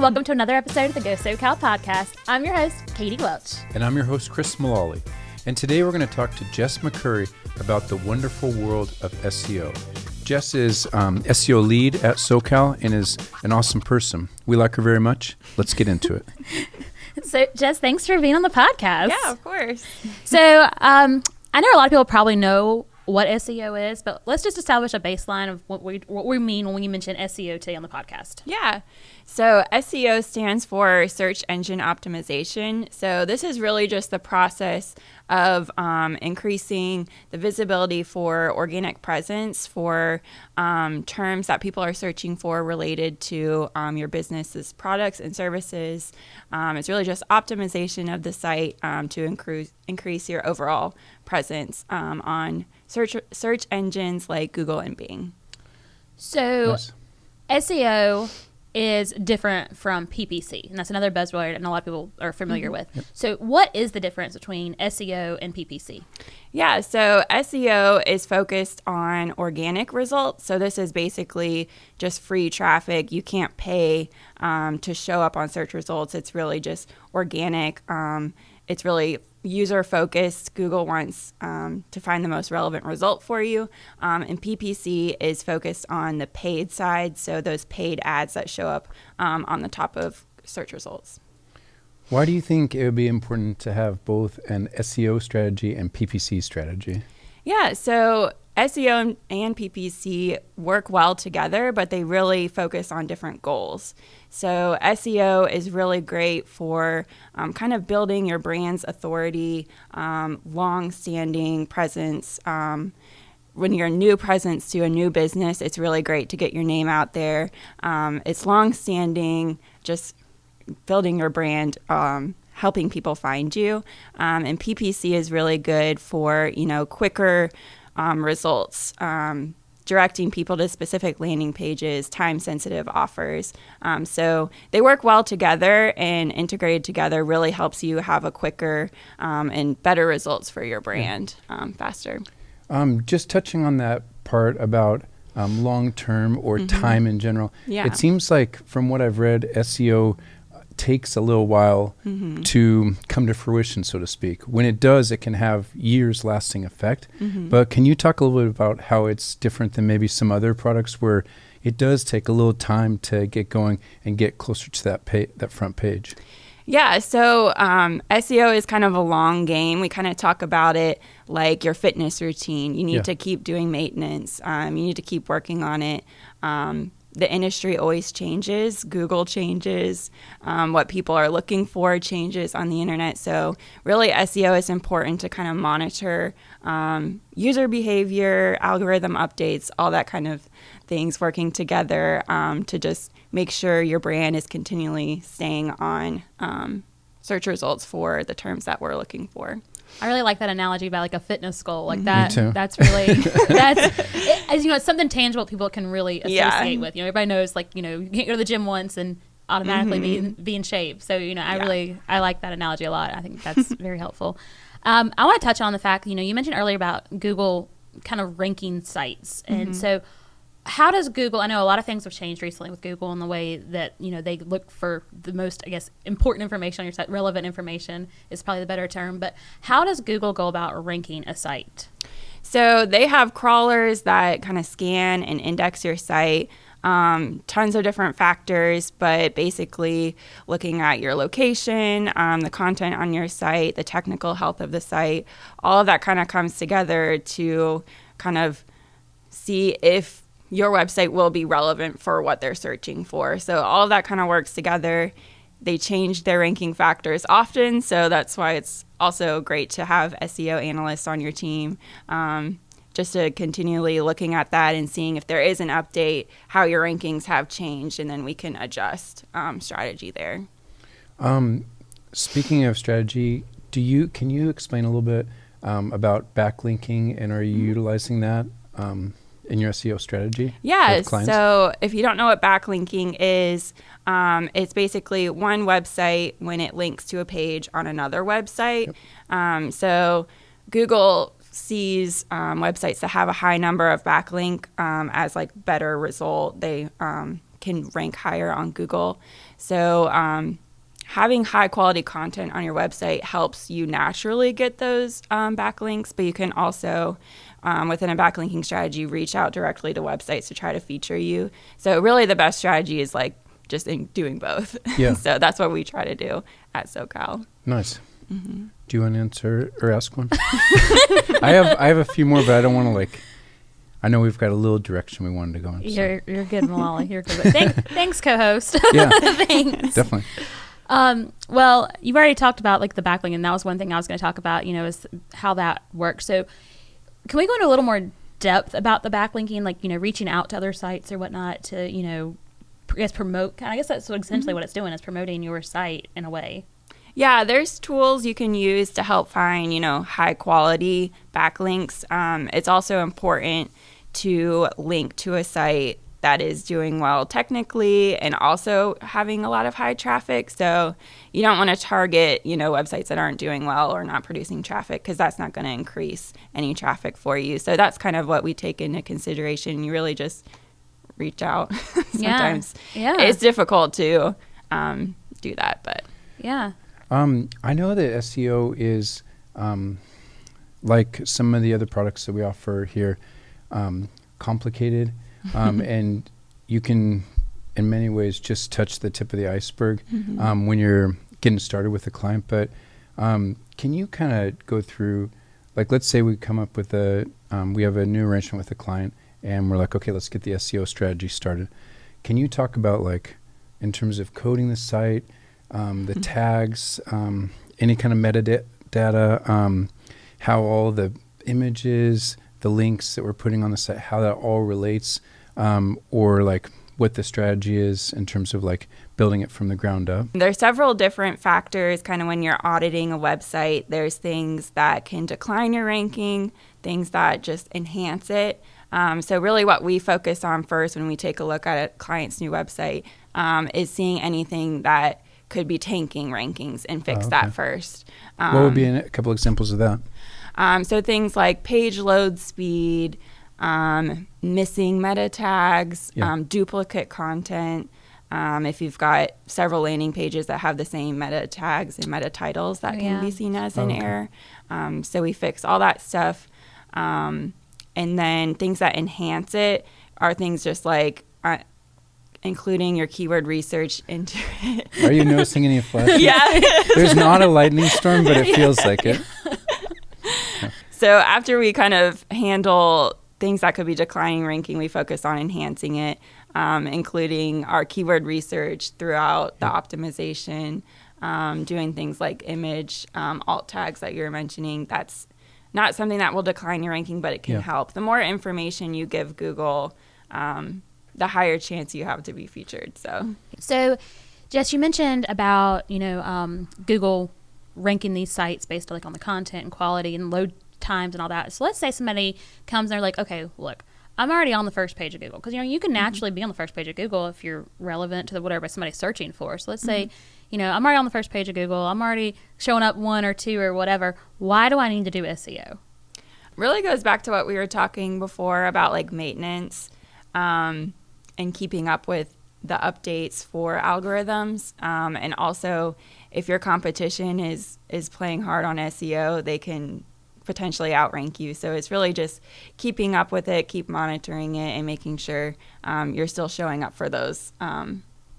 welcome to another episode of the Go Sokal podcast. I'm your host, Katie Welch. And I'm your host, Chris MULALLY. And today we're going to talk to Jess McCurry about the wonderful world of SEO. Jess is SEO lead at Sokal and is an awesome person. We like her very much. Let's get into it. So, Jess, thanks for being on the podcast. Yeah, of course. So, I know a lot of people probably know what SEO is, but let's just establish a baseline of what we mean when we mention SEO today on the podcast. Yeah. So SEO stands for search engine optimization. So this is really just the process of increasing the visibility for organic presence for terms that people are searching for related to your business's products and services. It's really just optimization of the site to increase your overall presence on search engines like Google and Bing. So Yes. SEO is different from PPC, and that's another buzzword and a lot of people are familiar with. Yep. So what is the difference between SEO and PPC? Yeah, so SEO is focused on organic results. So this is basically just free traffic. You can't pay to show up on search results. It's really just organic. It's really user-focused. Google wants to find the most relevant result for you. And PPC is focused on the paid side, so those paid ads that show up on the top of search results. Why do you think it would be important to have both an SEO strategy and PPC strategy? Yeah, so SEO and PPC work well together, but they really focus on different goals. So SEO is really great for kind of building your brand's authority, long-standing presence. When you're a new presence to a new business, it's really great to get your name out there. It's long-standing, just building your brand, helping people find you. And PPC is really good for, quicker results, directing people to specific landing pages, time-sensitive offers. So they work well together, and integrated together really helps you have a quicker and better results for your brand faster. Just touching on that part about long-term or time in general, it seems like from what I've read, SEO takes a little while to come to fruition, so to speak. When it does, it can have years lasting effect. But can you talk a little bit about how it's different than maybe some other products where it does take a little time to get going and get closer to that front page? Yeah, so SEO is kind of a long game. We kind of talk about it like your fitness routine. You need to keep doing maintenance. You need to keep working on it. The industry always changes. Google changes. What people are looking for changes on the internet. So really SEO is important to kind of monitor user behavior, algorithm updates, all that kind of things working together to just make sure your brand is continually staying on search results for the terms that we're looking for. I really like that analogy about like a fitness goal, like that. Me too. That's really it's something tangible people can really associate with. Everybody knows, like, you can't go to the gym once and automatically be in shape. So I like that analogy a lot. I think that's very helpful. I want to touch on the fact you mentioned earlier about Google kind of ranking sites, and so how does Google? I know a lot of things have changed recently with Google in the way that they look for the most, I guess, important information on your site. Relevant information is probably the better term. But how does Google go about ranking a site? So they have crawlers that kind of scan and index your site. Tons of different factors, but basically looking at your location, the content on your site, the technical health of the site, all of that kind of comes together to kind of see if your website will be relevant for what they're searching for. So all of that kind of works together. They change their ranking factors often, so that's why it's also great to have SEO analysts on your team, just to continually looking at that and seeing if there is an update, how your rankings have changed, and then we can adjust strategy there. Speaking of strategy, can you explain a little bit about backlinking, and are you utilizing that in your SEO strategy? Yeah, so if you don't know what backlinking is, it's basically one website when it links to a page on another website. So Google sees websites that have a high number of backlink as like better result. They can rank higher on Google. So having high quality content on your website helps you naturally get those backlinks, but you can also, within a backlinking strategy, reach out directly to websites to try to feature you. So really the best strategy is like just in doing both. Yeah. So that's what we try to do at Sokal. Nice. Mm-hmm. Do you want to answer or ask one? I have a few more, but I don't want to I know we've got a little direction we wanted to go in. You're good, MULALLY. You're good. Thanks, co-host. Yeah. Thanks. Definitely. Well, you've already talked about the backlink, and that was one thing I was going to talk about, is how that works. So can we go into a little more depth about the backlinking, reaching out to other sites or whatnot to, I guess promote, I guess that's essentially what it's doing, is promoting your site in a way. Yeah, there's tools you can use to help find, high quality backlinks. It's also important to link to a site that is doing well technically and also having a lot of high traffic. So you don't want to target, websites that aren't doing well or not producing traffic, because that's not going to increase any traffic for you. So that's kind of what we take into consideration. You really just reach out. Sometimes it's difficult to do that, but yeah. I know that SEO is like some of the other products that we offer here, complicated, and you can in many ways just touch the tip of the iceberg when you're getting started with a client. But can you kind of go through, let's say we come up with we have a new arrangement with a client and we're like, okay, let's get the SEO strategy started. Can you talk about in terms of coding the site, the tags, any kind of metadata, how all the images, the links that we're putting on the site, how that all relates, or what the strategy is in terms of building it from the ground up? There's several different factors kind of when you're auditing a website. There's things that can decline your ranking, things that just enhance it. So really what we focus on first when we take a look at a client's new website is seeing anything that could be tanking rankings and fix that first. What would be a couple examples of that? So things like page load speed, missing meta tags, duplicate content. If you've got several landing pages that have the same meta tags and meta titles, that can be seen as an error. So we fix all that stuff. And then things that enhance it are things just including your keyword research into it. Are you noticing any flashes? Yeah. There's not a lightning storm, but it feels like it. So after we kind of handle things that could be declining ranking, we focus on enhancing it, including our keyword research throughout the optimization, doing things like image, alt tags that you're mentioning. That's not something that will decline your ranking, but it can help. The more information you give Google, the higher chance you have to be featured. So Jess, you mentioned about, Google ranking these sites based on the content and quality and load times and all that. So let's say somebody comes and they're like, okay, look, I'm already on the first page of Google, because you can naturally be on the first page of Google if you're relevant to whatever somebody's searching for. So let's say, I'm already on the first page of Google, I'm already showing up 1 or 2 or whatever. Why do I need to do SEO? Really goes back to what we were talking before about maintenance, and keeping up with the updates for algorithms, and also if your competition is playing hard on SEO, they can potentially outrank you. So it's really just keeping up with it, keep monitoring it, and making sure you're still showing up for those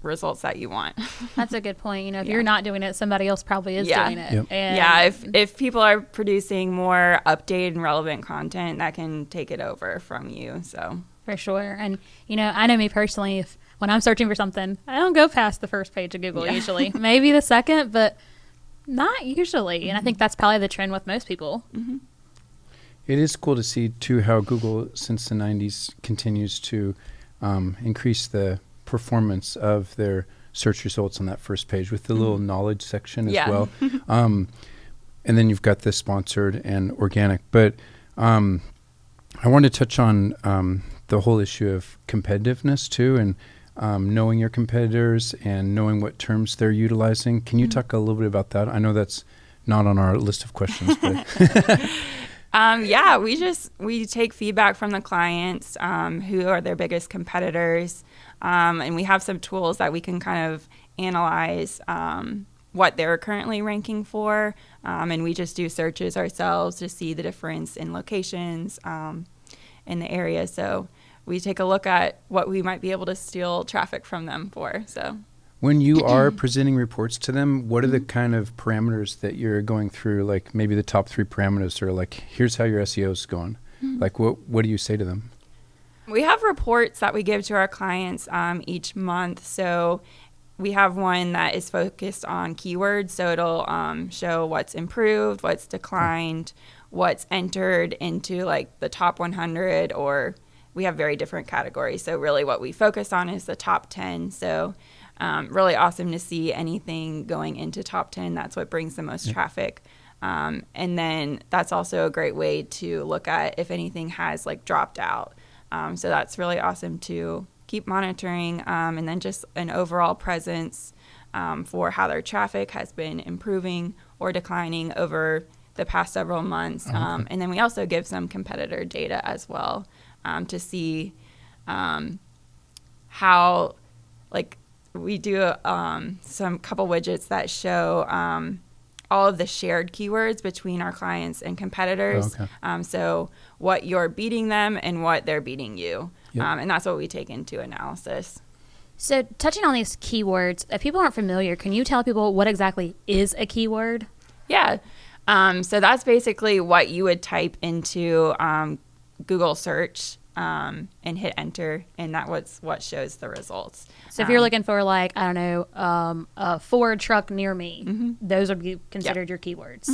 results that you want. That's a good point. If you're not doing it, somebody else probably is doing it. Yep. And if people are producing more updated and relevant content, that can take it over from you. So for sure. And I know me personally, when I'm searching for something, I don't go past the first page of Google usually. Maybe the second, but not usually. And I think that's probably the trend with most people. Mm-hmm. It is cool to see too how Google since the 90s continues to increase the performance of their search results on that first page with the little knowledge section as well. And then you've got the sponsored and organic. But I wanted to touch on the whole issue of competitiveness too, and knowing your competitors and knowing what terms they're utilizing. Can you talk a little bit about that? I know that's not on our list of questions, but Yeah, we take feedback from the clients, who are their biggest competitors, and we have some tools that we can kind of analyze what they're currently ranking for, and we just do searches ourselves to see the difference in locations in the area. So we take a look at what we might be able to steal traffic from them for. So when you are presenting reports to them, what are the kind of parameters that you're going through? Like maybe the top 3 parameters are like, here's how your SEO is going. Like what do you say to them? We have reports that we give to our clients each month. So we have one that is focused on keywords. So it'll show what's improved, what's declined, what's entered into like the top 100, or we have very different categories. So really what we focus on is the top 10. So really awesome to see anything going into top 10. That's what brings the most traffic. And then that's also a great way to look at if anything has like dropped out. So that's really awesome to keep monitoring. And then just an overall presence for how their traffic has been improving or declining over the past several months. And then we also give some competitor data as well to see how, like, we do some couple widgets that show all of the shared keywords between our clients and competitors. So what you're beating them and what they're beating you. And that's what we take into analysis. So touching on these keywords, if people aren't familiar, can you tell people what exactly is a keyword? Yeah. So that's basically what you would type into Google search and hit enter, and that's what shows the results. So if you're looking for, like, I don't know, a Ford truck near me, those would be considered your keywords.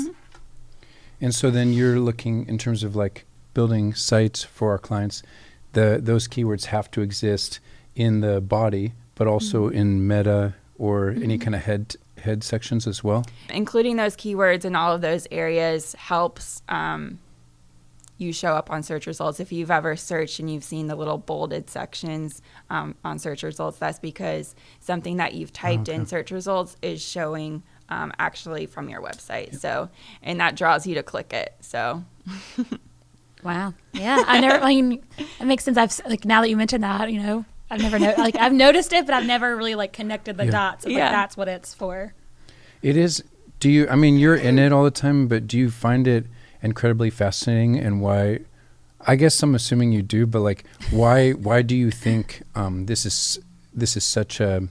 And so then you're looking in terms of like building sites for our clients, those keywords have to exist in the body, but also in meta or any kind of head sections as well? Including those keywords in all of those areas helps you show up on search results. If you've ever searched and you've seen the little bolded sections on search results, that's because something that you've typed in search results is showing actually from your website. So, and that draws you to click it. So. Wow. Yeah. It makes sense. Now that you mentioned that, I've never I've noticed it, but I've never really like connected the dots. Like that's what it's for. It is. You're in it all the time, but do you find it incredibly fascinating, and why? I guess I'm assuming you do, but like, why do you think this is such a?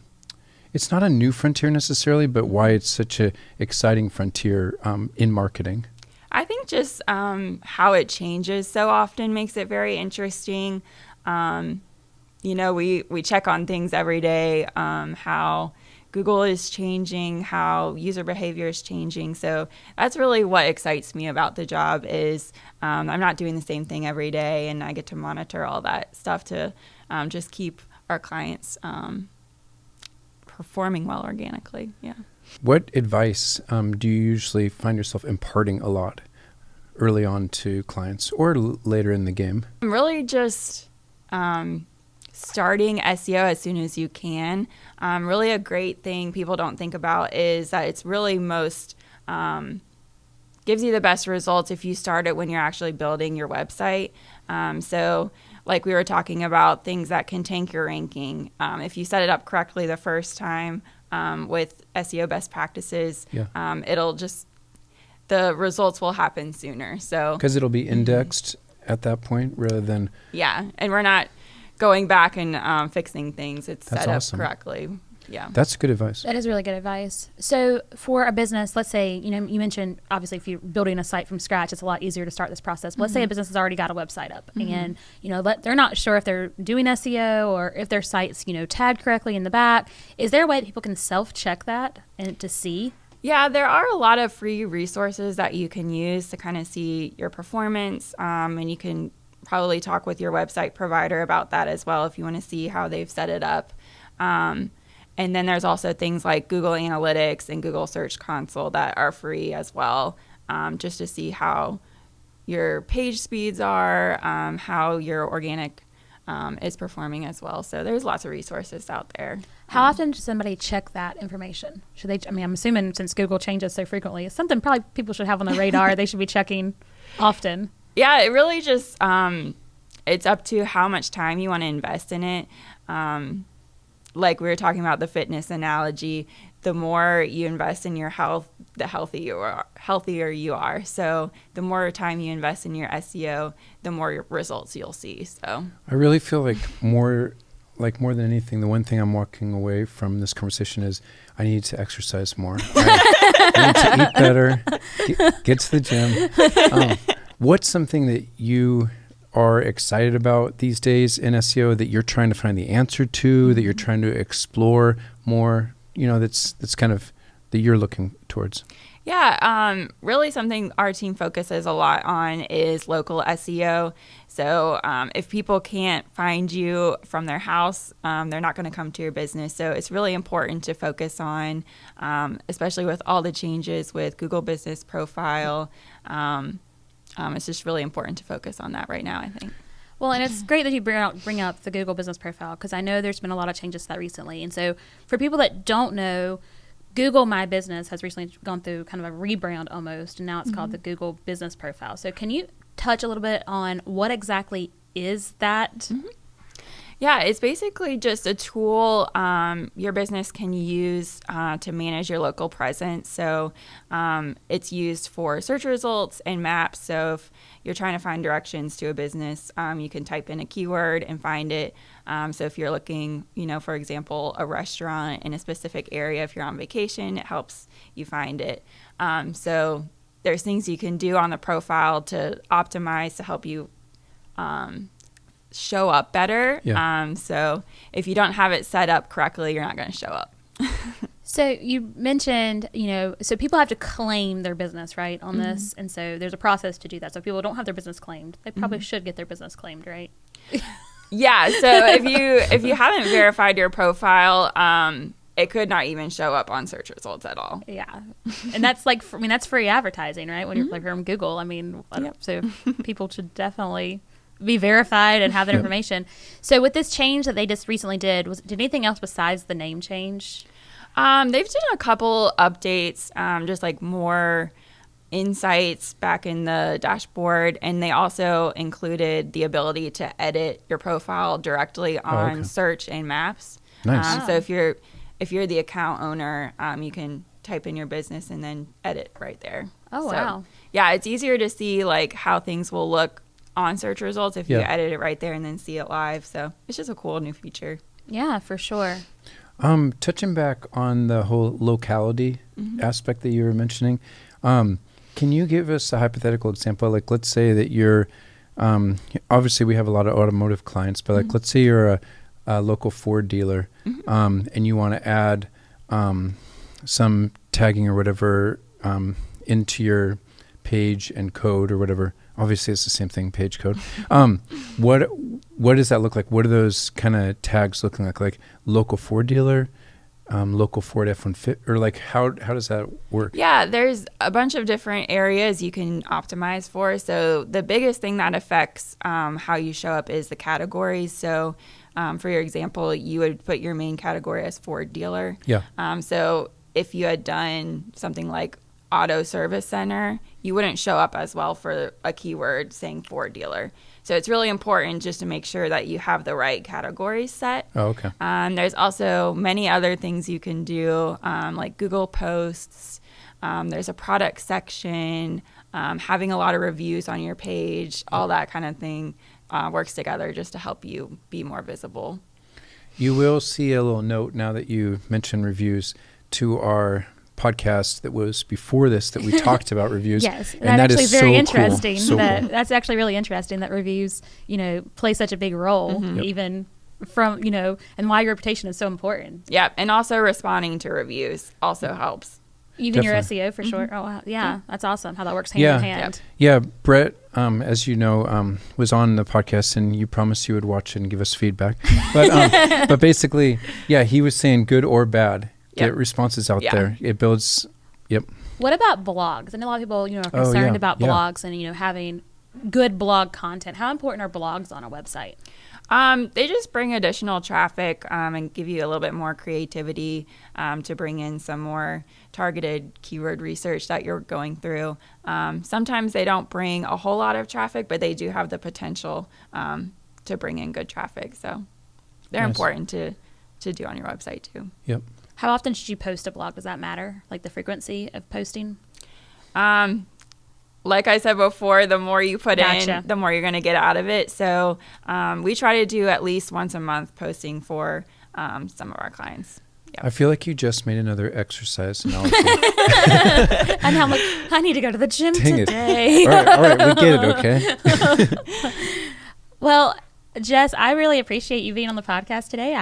It's not a new frontier necessarily, but why it's such a exciting frontier in marketing? I think just how it changes so often makes it very interesting. We check on things every day, how Google is changing, how user behavior is changing. So that's really what excites me about the job is I'm not doing the same thing every day, and I get to monitor all that stuff to just keep our clients performing well organically. Yeah. What advice do you usually find yourself imparting a lot early on to clients or later in the game? I'm really just starting SEO as soon as you can. Really a great thing people don't think about is that it's really most gives you the best results if you start it when you're actually building your website. So like we were talking about things that can tank your ranking. If you set it up correctly the first time with SEO best practices, it'll just, the results will happen sooner. So because it'll be indexed at that point rather than... Yeah, and we're not going back and fixing things. It's set up correctly. Yeah. That's good advice. That is really good advice. So for a business, let's say, you mentioned obviously if you're building a site from scratch, it's a lot easier to start this process. But let's say a business has already got a website up and, they're not sure if they're doing SEO or if their site's, tagged correctly in the back. Is there a way that people can self-check that and to see? Yeah, there are a lot of free resources that you can use to kind of see your performance, and you can probably talk with your website provider about that as well if you want to see how they've set it up. And then there's also things like Google Analytics and Google Search Console that are free as well, just to see how your page speeds are, how your organic is performing as well. So there's lots of resources out there. How often should somebody check that information? Should they? I'm assuming since Google changes so frequently, it's something probably people should have on their radar. They should be checking often. Yeah, it really just, it's up to how much time you want to invest in it. Like we were talking about the fitness analogy, the more you invest in your health, the healthier you are. So the more time you invest in your SEO, the more results you'll see. So I really feel like more than anything, the one thing I'm walking away from this conversation is I need to exercise more. I need to eat better, get to the gym. What's something that you are excited about these days in SEO that you're trying to find the answer to, that you're trying to explore more, that's kind of that you're looking towards? Yeah, really something our team focuses a lot on is local SEO. So if people can't find you from their house, they're not going to come to your business. So it's really important to focus on, especially with all the changes with Google Business Profile. It's just really important to focus on that right now, I think. Well, and it's great that you bring up the Google Business Profile, because I know there's been a lot of changes to that recently. And so for people that don't know, Google My Business has recently gone through kind of a rebrand almost, and now it's called the Google Business Profile. So can you touch a little bit on what exactly is that? Yeah, it's basically just a tool your business can use to manage your local presence. So it's used for search results and maps. So if you're trying to find directions to a business, you can type in a keyword and find it. So if you're looking, for example, a restaurant in a specific area, if you're on vacation, it helps you find it. So there's things you can do on the profile to optimize to help you show up better. Yeah. So if you don't have it set up correctly, you're not going to show up. So you mentioned, so people have to claim their business, right, on this. And so there's a process to do that. So if people don't have their business claimed, they probably should get their business claimed, right? Yeah. So if you haven't verified your profile, it could not even show up on search results at all. Yeah. And that's that's free advertising, right? When you're from Google, so people should definitely be verified and have that information. So with this change that they just recently did anything else besides the name change? They've done a couple updates, just like more insights back in the dashboard, and they also included the ability to edit your profile directly on search and maps. Nice. So if you're the account owner, you can type in your business and then edit right there. Oh, wow. Yeah, it's easier to see like how things will look on search results if you edit it right there and then see it live. So it's just a cool new feature. Yeah, for sure. Touching back on the whole locality aspect that you were mentioning, can you give us a hypothetical example? Like, let's say that you're, obviously we have a lot of automotive clients, but like, let's say you're a local Ford dealer, and you want to add some tagging or whatever into your page and code or whatever. Obviously, it's the same thing, page code. What does that look like? What are those kind of tags looking like? Like local Ford dealer, local Ford F-150, or like how does that work? Yeah, there's a bunch of different areas you can optimize for. So the biggest thing that affects how you show up is the categories. So for your example, you would put your main category as Ford dealer. Yeah. So if you had done something like auto service center, you wouldn't show up as well for a keyword saying Ford dealer. So it's really important just to make sure that you have the right categories set. Oh, okay. There's also many other things you can do, like Google Posts. There's a product section, having a lot of reviews on your page, all that kind of thing works together just to help you be more visible. You will see a little note now that you mentioned reviews to our podcast that was before this that we talked about reviews. Yes, and that actually is very so interesting. Cool. So cool. That's actually really interesting that reviews, play such a big role, even from, and why your reputation is so important. Yeah, and also responding to reviews also helps. Even Definitely. Your SEO for sure. Oh, wow. Yeah, that's awesome how that works hand in hand. Yeah, Brett, as you know, was on the podcast and you promised you would watch it and give us feedback. But but basically, he was saying good or bad. Get responses out there. It builds. Yep. What about blogs? I know a lot of people, are concerned about blogs and, having good blog content? How important are blogs on a website? They just bring additional traffic and give you a little bit more creativity to bring in some more targeted keyword research that you're going through. Sometimes they don't bring a whole lot of traffic, but they do have the potential to bring in good traffic. So they're important to do on your website too. Yep. How often should you post a blog? Does that matter? Like the frequency of posting? Like I said before, the more you put in, the more you're going to get out of it. So we try to do at least once a month posting for some of our clients. Yep. I feel like you just made another exercise analogy. And I'm like, I need to go to the gym today. All right, we get it, okay? Well, Jess, I really appreciate you being on the podcast today.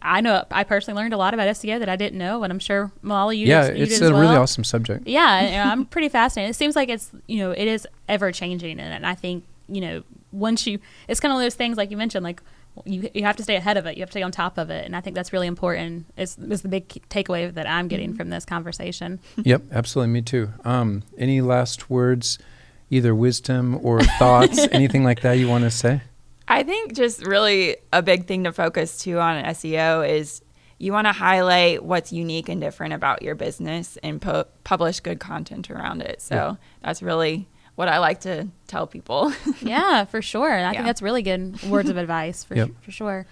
I know I personally learned a lot about SEO that I didn't know, and I'm sure MULALLY, you did it's as a well. really awesome subject. Yeah, I'm pretty fascinated. It seems like it is ever changing, and I think once it's kind of those things like you mentioned, like you have to stay ahead of it, you have to stay on top of it, and I think that's really important. Is the big takeaway that I'm getting from this conversation. Yep, absolutely, me too. Any last words, either wisdom or thoughts, anything like that you want to say? I think just really a big thing to focus too on SEO is you want to highlight what's unique and different about your business and publish good content around it. So that's really what I like to tell people. Yeah, for sure. And I think that's really good words of advice for sure.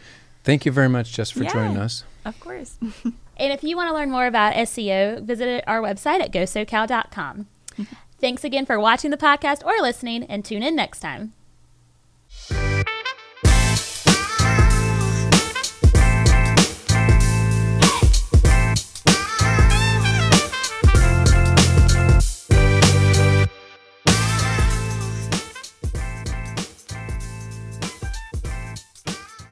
Thank you very much, Jess, for joining us. Of course. And if you want to learn more about SEO, visit our website at gosokal.com. Thanks again for watching the podcast or listening, and tune in next time.